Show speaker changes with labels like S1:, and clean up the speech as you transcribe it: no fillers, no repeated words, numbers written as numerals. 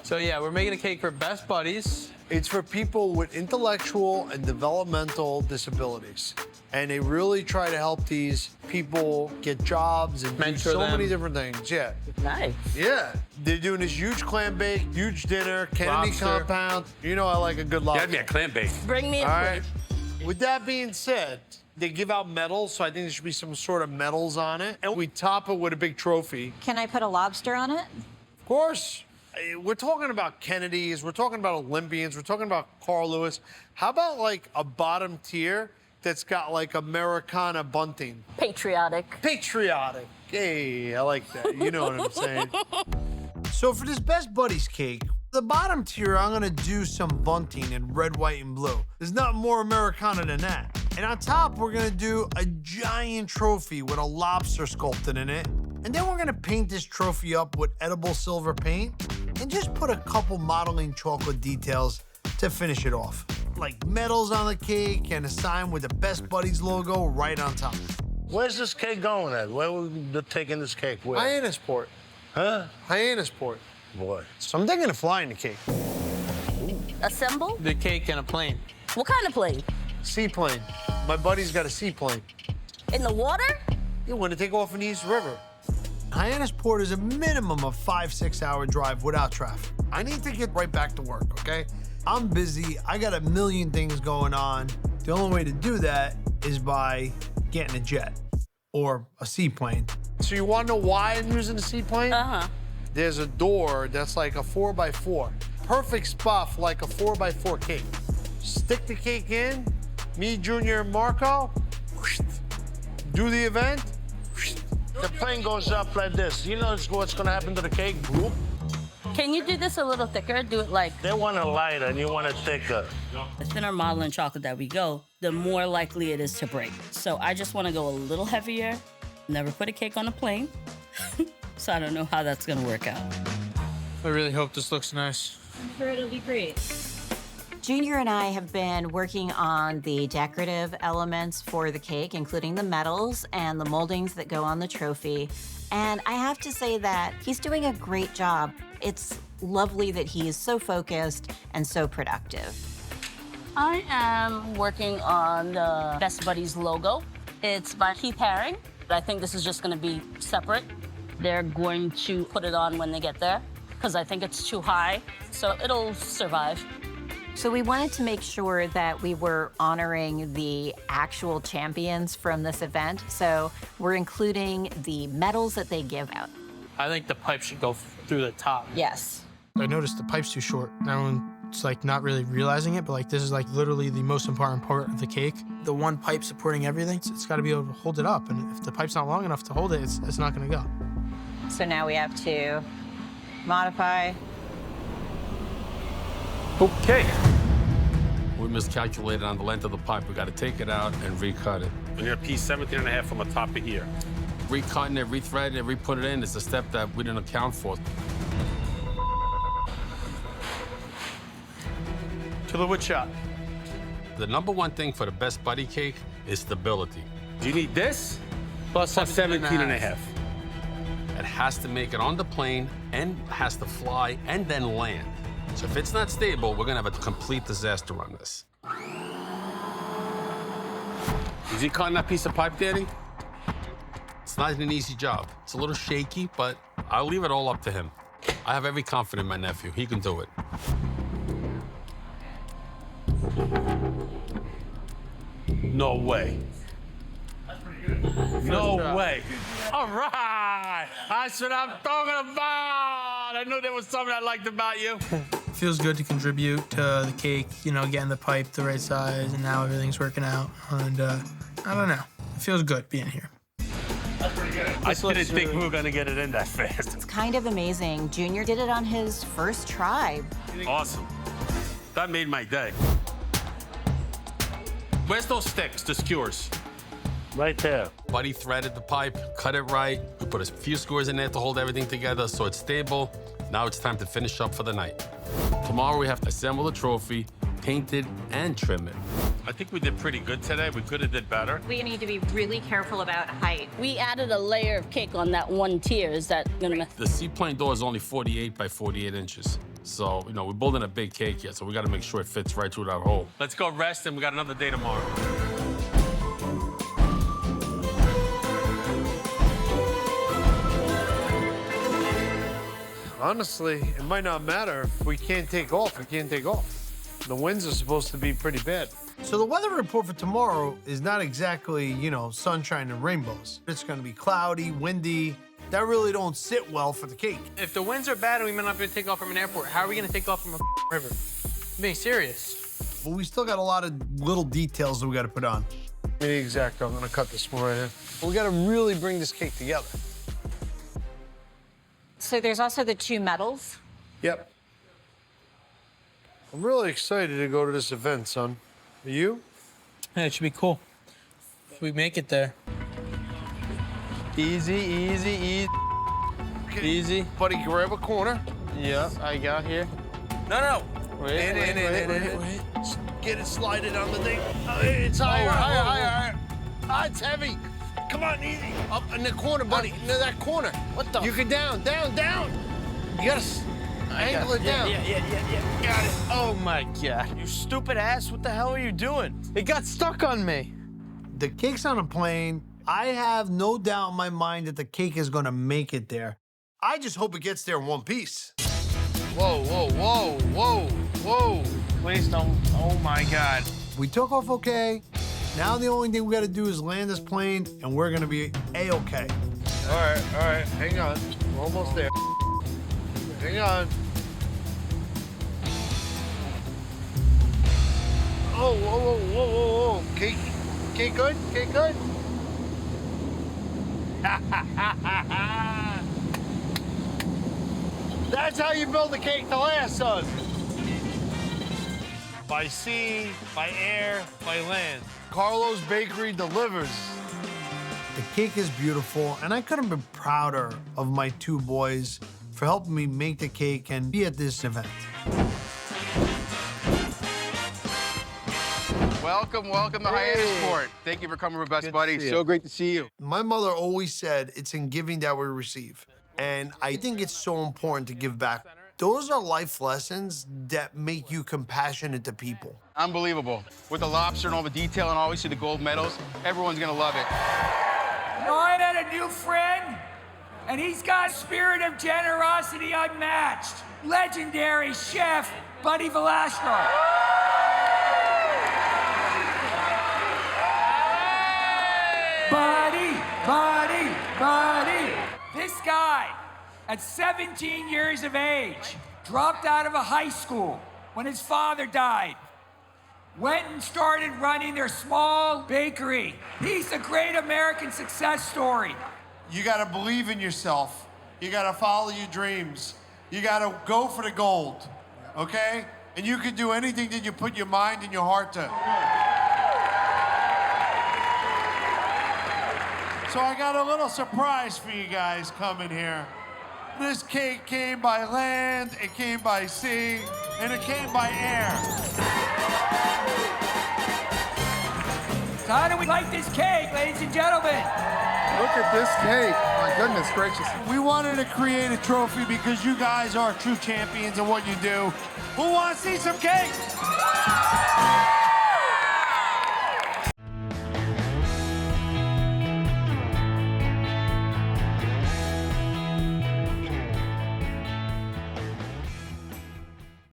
S1: So yeah, we're making a cake for Best Buddies.
S2: It's for people with intellectual and developmental disabilities. And they really try to help these people get jobs and do
S1: Mentor
S2: so
S1: them.
S2: many different things. Yeah.
S3: Nice.
S2: Yeah. They're doing this huge clam bake, huge dinner, Kennedy
S1: Lobster.
S2: compound. You know I like a good lobster.
S4: That'd be a clam bake.
S3: Bring me a
S2: All
S3: plate.
S2: right. With that being said, they give out medals, so I think there should be some sort of medals on it. And we top it with a big trophy.
S5: Can I put a lobster on it?
S2: Of course. We're talking about Kennedys, we're talking about Olympians, we're talking about Carl Lewis. How about like a bottom tier that's got like Americana bunting?
S3: Patriotic.
S2: Patriotic. Hey, I like that. You know what I'm saying. So for this Best Buddies cake, the bottom tier, I'm gonna do some bunting in red, white, and blue. There's not more Americana than that. And on top, we're gonna do a giant trophy with a lobster sculpted in it. And then we're gonna paint this trophy up with edible silver paint and just put a couple modeling chocolate details to finish it off. Like medals on the cake and a sign with the Best Buddies logo right on top.
S6: Where's this cake going at? Where we taking this cake? Where?
S2: Hyannisport.
S6: Huh?
S2: Hyannisport.
S6: Boy.
S2: So I'm thinking of flying the cake.
S3: Assemble?
S1: The cake and a plane.
S3: What kind of plane?
S2: Seaplane. My buddy's got a seaplane.
S3: In the water?
S2: You want to take off in the East River. Hyannisport is a minimum of 5-6 hour drive without traffic. I need to get right back to work, okay? I'm busy. I got a million things going on. The only way to do that is by getting a jet or a seaplane. So you want to know why I'm using a seaplane?
S3: Uh-huh.
S2: There's a door that's like a 4x4. Perfect spot for like a 4x4 cake. Stick the cake in, me, Junior, and Marco, do the event.
S6: The plane goes up like this. You know what's gonna happen to the cake? Bloop.
S3: Can you do this a little thicker? Do it like
S6: They want it lighter and you want it thicker.
S3: the thinner modeling chocolate that we go, the more likely it is to break. So I just want to go a little heavier. Never put a cake on a plane. So I don't know how that's gonna work out.
S1: I really hope this looks nice.
S5: I'm sure it'll be great. Junior and I have been working on the decorative elements for the cake, including the medals and the moldings that go on the trophy. And I have to say that he's doing a great job. It's lovely that he is so focused and so productive.
S3: I am working on the Best Buddies logo. It's by Keith Haring. I think this is just gonna be separate. They're going to put it on when they get there, because I think it's too high, so it'll survive.
S5: So we wanted to make sure that we were honoring the actual champions from this event. So we're including the medals that they give out.
S1: I think the pipe should go through the top.
S5: Yes.
S7: I noticed the pipe's too short. Everyone's like not really realizing it, but like this is like literally the most important part of the cake. The one pipe supporting everything, it's got to be able to hold it up. And if the pipe's not long enough to hold it, it's not going to go.
S5: So now we have to modify.
S4: Okay. We miscalculated on the length of the pipe. We got to take it out and recut it.
S8: We're gonna piece 17 and a half from the top of here.
S4: Recutting it, rethreading it, re-put it in is a step that we didn't account for.
S2: To the wood shop.
S4: The number one thing for the Best Buddy cake is stability.
S8: Do you need this?
S1: Plus
S8: Plus 17 and a half.
S4: It has to make it on the plane and has to fly and then land. So if it's not stable, we're gonna have a complete disaster on this.
S8: Is he cutting that piece of pipe, Danny?
S4: It's not an easy job. It's a little shaky, but I'll leave it all up to him. I have every confidence in my nephew. He can do it.
S8: No way. No way. All right. That's what I'm talking about. I knew there was something I liked about you.
S7: It feels good to contribute to the cake, you know, getting the pipe the right size, and now everything's working out. And I don't know. It feels good being here.
S8: I didn't think we were gonna get it in that fast.
S5: It's kind of amazing. Junior did it on his first try.
S8: Awesome. That made my day. Where's those sticks, the skewers?
S6: Right there.
S4: Buddy threaded the pipe, cut it right. We put a few screws in there to hold everything together so it's stable. Now it's time to finish up for the night. Tomorrow we have to assemble the trophy, paint it, and trim it.
S8: I think we did pretty good today. We could have did better.
S9: We need to be really careful about height.
S3: We added a layer of cake on that one tier. Is that gonna mess?
S4: The seaplane door is only 48 by 48 inches. So, you know, we're building a big cake yet, so we gotta make sure it fits right through that hole.
S8: Let's go rest, and we got another day tomorrow.
S2: Honestly, it might not matter if we can't take off. We can't take off. The winds are supposed to be pretty bad. So the weather report for tomorrow is not exactly, you know, sunshine and rainbows. It's going to be cloudy, windy. That really don't sit well for the cake.
S1: If the winds are bad and we might not be able to take off from an airport, how are we gonna take off from a river? I'm being serious.
S2: But we still got a lot of little details that we got to put on. Maybe exact. I'm going to cut this one right here. We got to really bring this cake together.
S9: So there's also the 2 medals.
S2: Yep. I'm really excited to go to this event, son. Are you?
S1: Yeah, it should be cool. If we make it there. Easy, easy, easy. Easy.
S2: Buddy, grab a corner.
S1: Yeah, I got here. No. Wait.
S2: Just get it slided on the thing. It's higher. Ah, it's heavy. Come on, easy. Up in the corner, buddy. Into that corner.
S1: What the?
S2: You can down. You gotta angle it down.
S1: Yeah. Got it. Oh my God.
S6: You stupid ass, what the hell are you doing?
S1: It got stuck on me.
S2: The cake's on a plane. I have no doubt in my mind that the cake is gonna make it there. I just hope it gets there in one piece.
S6: Whoa.
S1: Please don't. Oh my God.
S2: We took off okay. Now the only thing we gotta do is land this plane and we're gonna be A-okay. All right. Hang on. We're almost there. Hang on. Whoa. Cake good? That's how you build a cake to last, son. By sea, by air, by land. Carlo's Bakery delivers. The cake is beautiful, and I couldn't be prouder of my 2 boys for helping me make the cake and be at this event.
S10: Welcome to Hyannisport. Thank you for coming with Best Buddies. So great to see you.
S2: My mother always said it's in giving that we receive, and I think it's so important to give back. Those are life lessons that make you compassionate to people.
S10: Unbelievable. With the lobster and all the detail and always see the gold medals, everyone's gonna love it.
S11: I had a new friend, and he's got spirit of generosity unmatched. Legendary chef, Buddy Velasco. Buddy. This guy, at 17 years of age, dropped out of a high school when his father died. Went and started running their small bakery. He's a great American success story.
S2: You gotta believe in yourself. You gotta follow your dreams. You gotta go for the gold, okay? And you can do anything that you put your mind and your heart to. So I got a little surprise for you guys coming here. This cake came by land, it came by sea, and it came by air.
S11: So how do we like this cake, ladies and gentlemen?
S10: Look at this cake. My goodness gracious.
S2: We wanted to create a trophy because you guys are true champions in what you do. Who wants to see some cake?